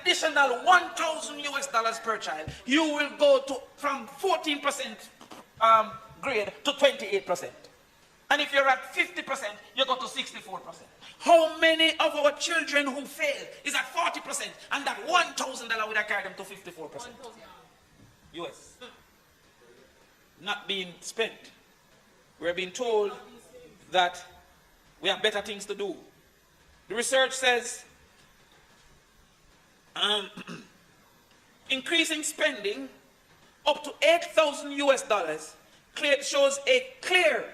additional $1,000 per child, you will go to from 14% grade to 28%. And if you're at 50%, you go to 64%. How many of our children who fail is at 40%, and that $1,000 would have carried them to 54%? US. Not being spent. We're being told that we have better things to do. The research says increasing spending up to $8,000 shows a clear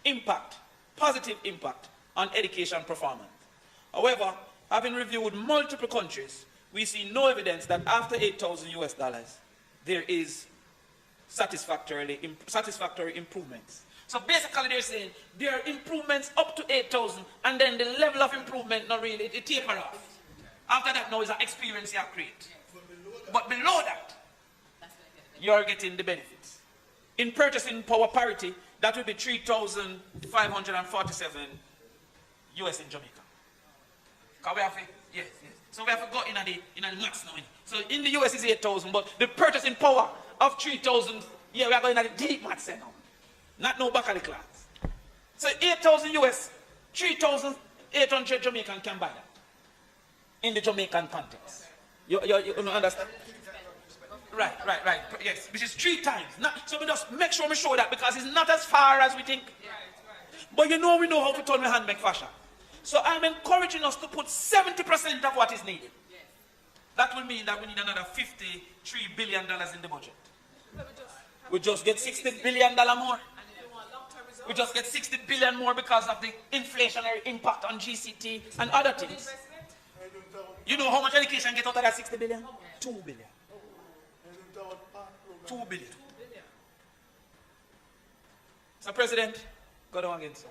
impact, positive impact on education performance. However, having reviewed multiple countries, we see no evidence that after $8,000 there is satisfactory improvements. So basically they're saying there are improvements up to 8,000, and then the level of improvement not really, it taper off. After that now is an experience you create. But below that, you're getting the benefits. In purchasing power parity, that will be 3,547 US in Jamaica. Can we have it? Yes, yes. So we have to go in the max now. So in the US is 8,000, but the purchasing power of 3,000, yeah, we are going at the deep max now. Not no back of the class. So 8,000 US, 3,800 Jamaican can buy that. In the Jamaican context. You understand? Right. Yes, which is 3 times. So we just make sure we show that, because it's not as far as we think. But we know how to turn the hand make fashion. So I'm encouraging us to put 70% of what is needed. That will mean that we need another $53 billion in the budget. We just get $60 billion more. We just get 60 billion more because of the inflationary impact on GCT and other things. You know how much education get out of that 60 billion? 2 billion. 2 billion. So President, go down again, sir.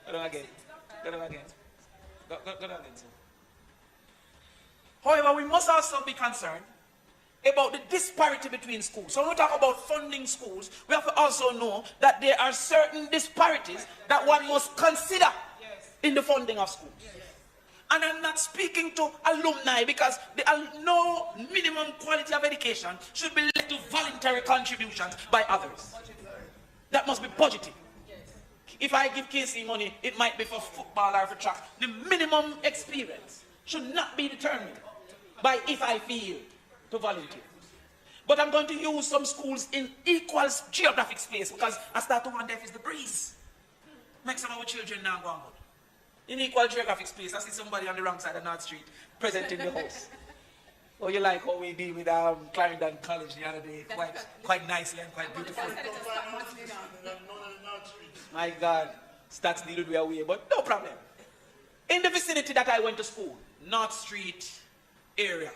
Go down again. Go down again. Go down again, sir. However, we must also be concerned about the disparity between schools. So when we talk about funding schools, we have to also know that there are certain disparities that one must consider in the funding of schools. And I'm not speaking to alumni, because no minimum quality of education should be left to voluntary contributions by others. That must be budgeted. If I give Casey money, it might be for football or for track. The minimum experience should not be determined by if I feel to volunteer. But I'm going to use some schools in equal geographic space, because I start to wonder if it's the breeze. Make some of our children now go on. In equal geographic space, I see somebody on the wrong side of North Street present in the house. Oh, you like how we deal with Clarendon College the other day, quite nicely and quite beautiful. My God, stats needed we away, but no problem. In the vicinity that I went to school, North Street area,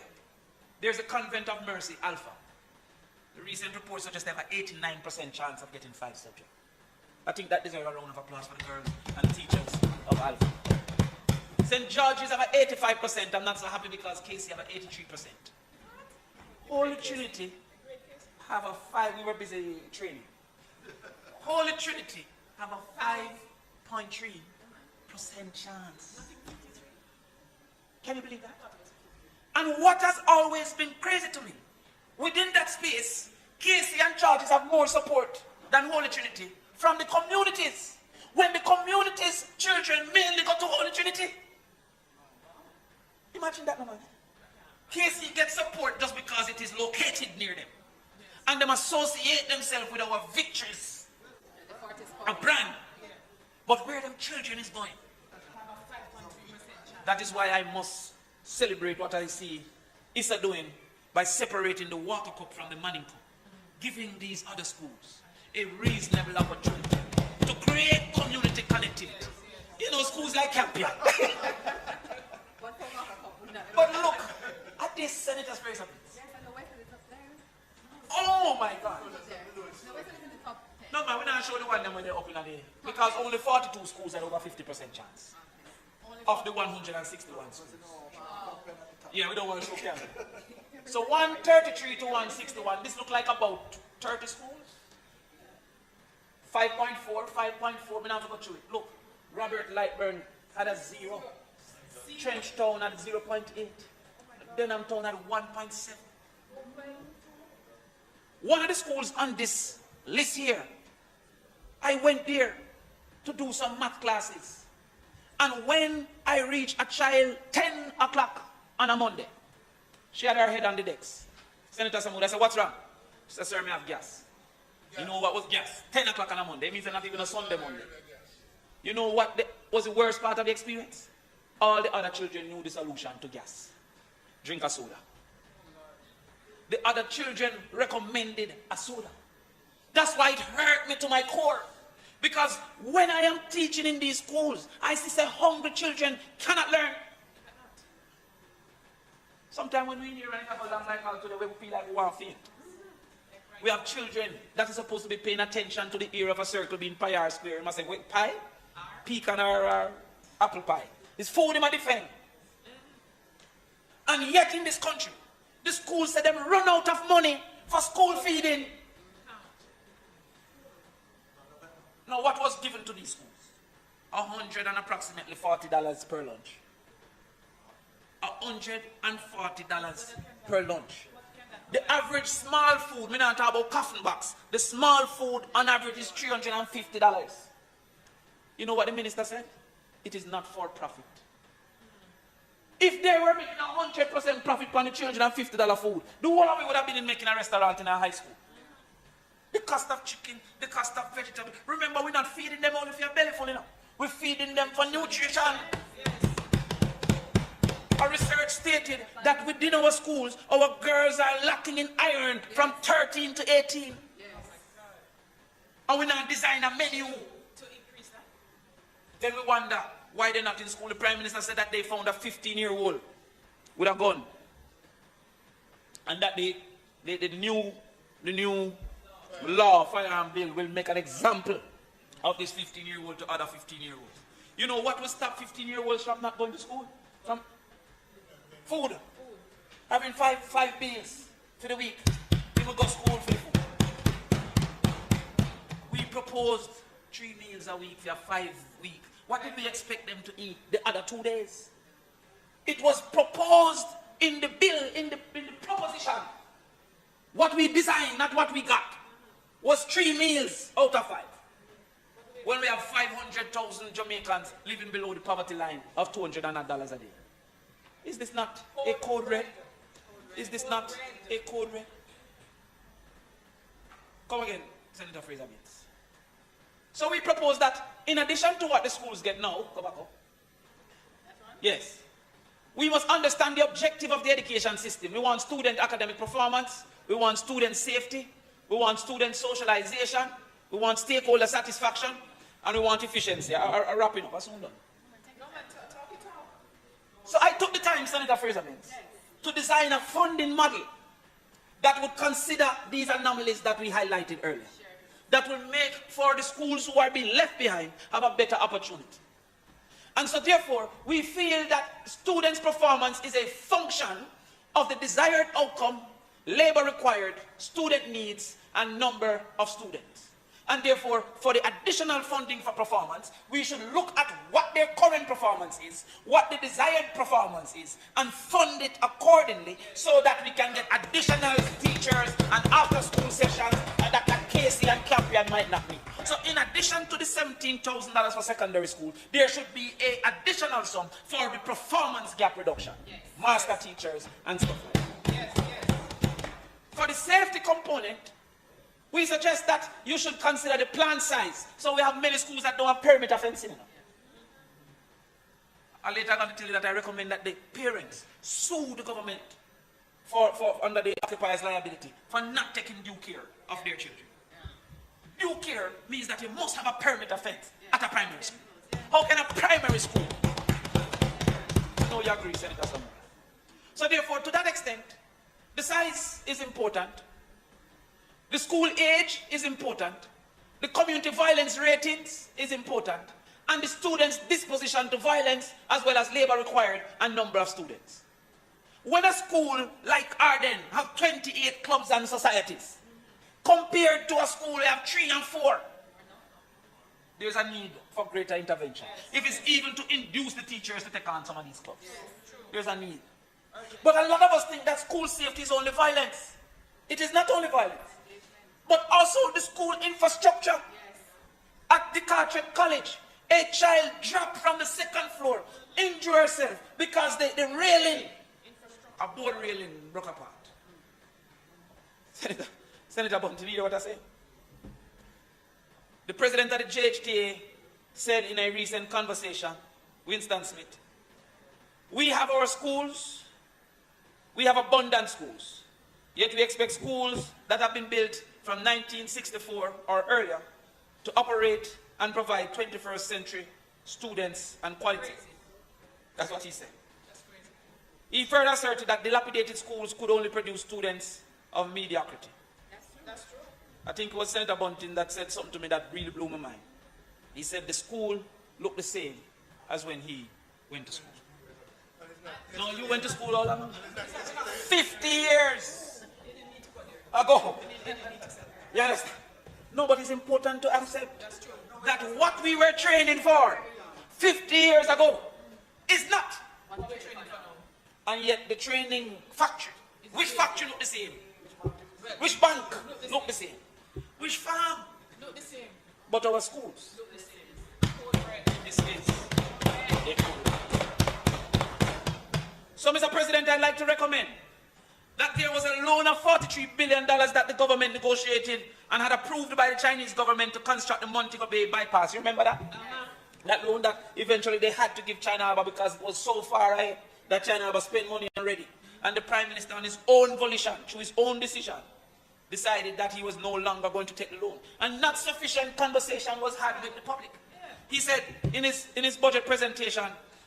there's a Convent of Mercy, Alpha. The recent report suggests they have an 89% chance of getting 5 subjects. I think that deserves a round of applause for the girls and teachers of Alpha. St. George's have an 85%. I'm not so happy because Casey have an 83%. Holy Trinity have a 5. We were busy training. Holy Trinity have a 5.3% chance. Can you believe that? And what has always been crazy to me, within that space, Casey and George's have more support than Holy Trinity from the communities. When the communities' children mainly go to Holy Trinity. Imagine that, man. Casey gets support just because it is located near them. And them associate themselves with our victories. A brand. But where them children is going. That is why I must celebrate what I see Issa doing by separating the water cup from the manning cup. Giving these other schools a reasonable opportunity to create community connectivity. You know, schools like Campion. But look at this Senator's Place. Oh my God. No man, we're not showing the one them when they're up in a day. Because only 42 schools have over 50% chance. Of the 161 schools. Yeah, we don't want to show camera. So 133 to 161, this look like about 30 schools. 5.4, we now have to go through it. Look, Robert Lightburn had a 0. Trench Town at 0.8. Denham Town at 1.7. One of the schools on this list here, I went there to do some math classes. And when I reached a child 10 o'clock on a Monday, she had her head on the decks. Senator Samoud, I said, what's wrong? She said, sir, me have gas. You know what was gas? 10 o'clock on a Monday. It means not even a Sunday Monday. You know what was the worst part of the experience? All the other children knew the solution to gas. Drink a soda. The other children recommended a soda. That's why it hurt me to my core. Because when I am teaching in these schools, I see say hungry children cannot learn. Sometimes when we hear any couple of like how today, we feel like we want to faint. We have children that are supposed to be paying attention to the area of a circle being pie or square. You must say, wait, pie? Pecan or apple pie. It's food in my defense. And yet in this country, the school said them run out of money for school feeding. Now what was given to these schools? $100 and approximately $40 per lunch. $140 per lunch. The average small food, me not talk about coffin box, the small food on average is $350. You know what the minister said? It is not for profit. If they were making 100% profit on the $350 food, the whole of it would have been in making a restaurant in a high school. The cost of chicken, the cost of vegetables. Remember, we're not feeding them only for your belly full, you know. We're feeding them for nutrition. A research stated that within our schools, our girls are lacking in iron from 13 to 18. And we now design a menu to increase that. Then we wonder why they're not in school. The Prime Minister said that they found a 15-year-old with a gun. And that the new law, firearm bill, will make an example of this 15-year-old to other 15-year-olds. You know what will stop 15-year-olds from not going to school? From food. Having five meals for the week. People go to school for the food. We proposed 3 meals a week for 5 weeks. What did we expect them to eat the other 2 days? It was proposed in the bill, in the proposition. What we designed, not what we got, was 3 meals out of 5. When we have 500,000 Jamaicans living below the poverty line of $200 a day. Is this not a code red? Is this not a code red? Come again, Senator Fraser Bates. So we propose that in addition to what the schools get now, go back up. Yes. We must understand the objective of the education system. We want student academic performance. We want student safety. We want student socialization. We want stakeholder satisfaction. And we want efficiency. I'm wrapping up. I'm soon done. So I took the time, Senator Fraser Bates, to design a funding model that would consider these anomalies that we highlighted earlier. That will make for the schools who are being left behind have a better opportunity. And so therefore, we feel that students' performance is a function of the desired outcome, labor required, student needs, and number of students. And therefore, for the additional funding for performance, we should look at what their current performance is, what the desired performance is, and fund it accordingly so that we can get additional teachers and after-school sessions that Casey and Campion might not need. So in addition to the $17,000 for secondary school, there should be an additional sum for the performance gap reduction, master teachers, and stuff like that. For the safety component, we suggest that you should consider the plant size. So we have many schools that don't have perimeter fencing. And later I'm going to tell you that I recommend that the parents sue the government for under the occupier's liability for not taking due care of their children. Due care means that you must have a perimeter fence at a primary school. How can a primary school? No, you agree, Senator Samuel. So therefore, to that extent, the size is important. The school age is important. The community violence ratings is important. And the students' disposition to violence as well as labor required and number of students. When a school like Arden have 28 clubs and societies, compared to a school we have 3 and 4, there's a need for greater intervention. If it's even to induce the teachers to take on some of these clubs. There's a need. But a lot of us think that school safety is only violence. It is not only violence, but also the school infrastructure. At the Carteret College, a child dropped from the second floor, injured herself because the railing, a board railing, broke apart. Senator Bunty, you know what I say? The president of the JHTA said in a recent conversation, Winston Smith, we have our schools, we have abundant schools, yet we expect schools that have been built from 1964 or earlier to operate and provide 21st century students and quality. That's what he said. He further asserted that dilapidated schools could only produce students of mediocrity. That's true. I think it was Senator Bunting that said something to me that really blew my mind. He said the school looked the same as when he went to school. No, you went to school all along? 50 years ago. You understand? No, but it's important to accept that what we were training for 50 years ago is not what we're training for now. And yet the training factory, which factory look the same? Which bank look the same? Which farm look the same? But our schools look the same. This is the code. So, Mr. President, I'd like to recommend that there was a loan of $43 billion that the government negotiated and had approved by the Chinese government to construct the Montego Bay bypass. You remember that? That loan that eventually they had to give China Harbour because it was so far ahead that China Harbour spent money already. And the Prime Minister, on his own volition, through his own decision, decided that he was no longer going to take the loan. And not sufficient conversation was had with the public. He said in his budget presentation,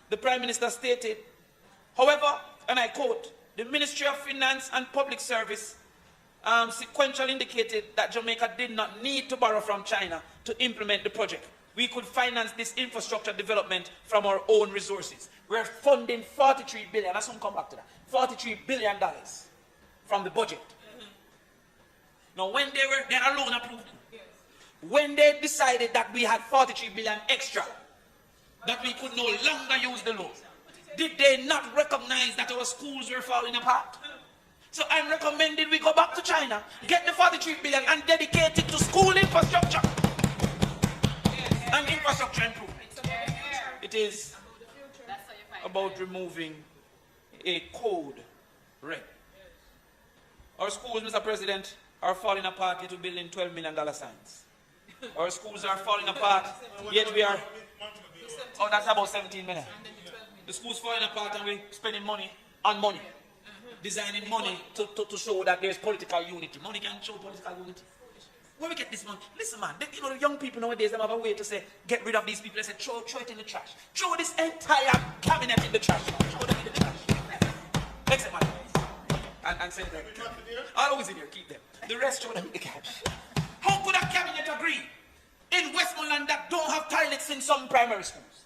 the Prime Minister stated, however, and I quote, the Ministry of Finance and Public Service sequentially indicated that Jamaica did not need to borrow from China to implement the project. We could finance this infrastructure development from our own resources. We're funding $43 billion. Let's come back to that. $43 billion from the budget. Now, when they are loan approved, when they decided that we had $43 billion extra, that we could no longer use the loan, did they not recognize that our schools were falling apart? So I'm recommending we go back to China, get the $43 billion and dedicate it to school infrastructure and infrastructure improvement. It is about removing a code red. Our schools, Mr. President, are falling apart, yet we're building $12 million signs. Our schools are falling apart, yet we are... Oh, that's about 17 million. The school's falling apart and we're spending money on money. Designing money to show that there's political unity. Money can show political unity. Where we get this money? Listen, man, the young people nowadays, they have a way to say, get rid of these people. They say, throw it in the trash. Throw this entire cabinet in the trash. Throw them in the trash. Exit, man. And send them. I'll always in here, keep them. The rest, throw them in the trash. How could a cabinet agree in Westmoreland that don't have toilets in some primary schools?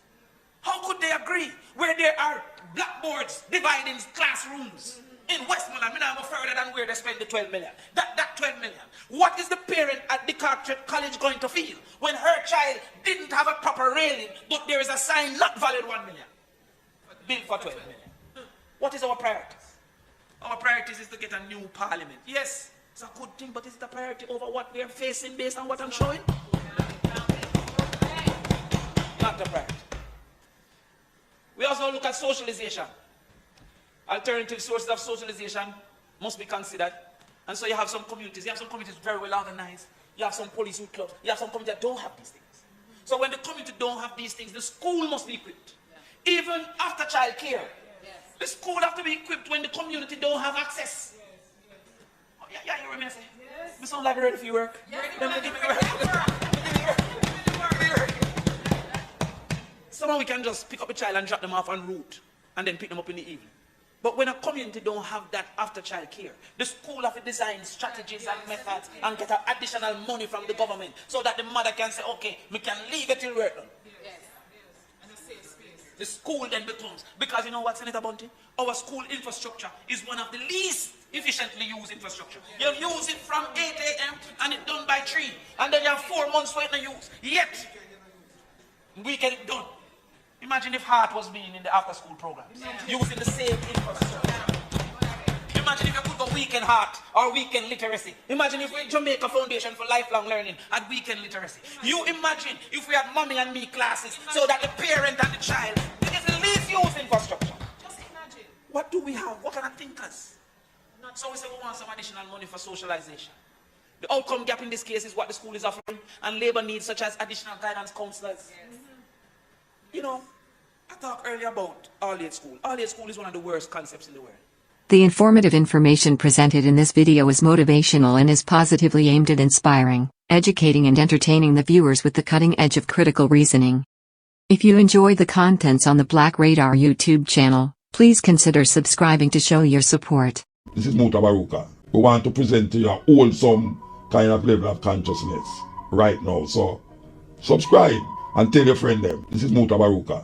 How could they agree where there are blackboards dividing classrooms in Westmoreland? I mean, I'm further than where they spend the 12 million. That 12 million. What is the parent at the Carteret College going to feel when her child didn't have a proper railing, but there is a sign not valued 1 million? Built for 12 million. What is our priorities? Our priorities is to get a new parliament. Yes, it's a good thing, but is it a priority over what we are facing based on what I'm showing? Not a priority. We also look at socialization. Alternative sources of socialization must be considered. And so you have some communities. You have some communities very well organized. You have some police youth clubs. You have some communities that don't have these things. So when the community don't have these things, the school must be equipped. Even after child care. The school have to be equipped when the community don't have access. Oh, yeah, you remember saying? We sound like we're ready for your work. Somehow we can just pick up a child and drop them off en route and then pick them up in the evening. But when a community don't have that after child care, the school have to design strategies and methods and get additional money from the government so that the mother can say, okay, we can leave it till we're done. And a safe space. The school then becomes, because you know what, Senator Bunty? Our school infrastructure is one of the least efficiently used infrastructure. You use it from 8 a.m. and it's done by 3. And then you have 4 months waiting to use. Yet, Weekend done. Imagine if Heart was being in the after-school programs, using the same infrastructure. Imagine if you could go weekend Heart or weekend literacy. Imagine if we Jamaica Foundation for Lifelong Learning had weekend literacy. You imagine if we had mommy and me classes so that the parent and the child get the least use infrastructure. Just imagine. What do we have? What kind of thinkers? So we say we want some additional money for socialization. The outcome gap in this case is what the school is offering, and labor needs such as additional guidance counselors. Yes. You know, I talked earlier about all-age school. All-age school is one of the worst concepts in the world. The informative information presented in this video is motivational and is positively aimed at inspiring, educating and entertaining the viewers with the cutting edge of critical reasoning. If you enjoy the contents on the Black Radar YouTube channel, please consider subscribing to show your support. This is Motivational. We want to present to you a wholesome kind of level of consciousness right now. So subscribe and tell your friend them. This is Motivational.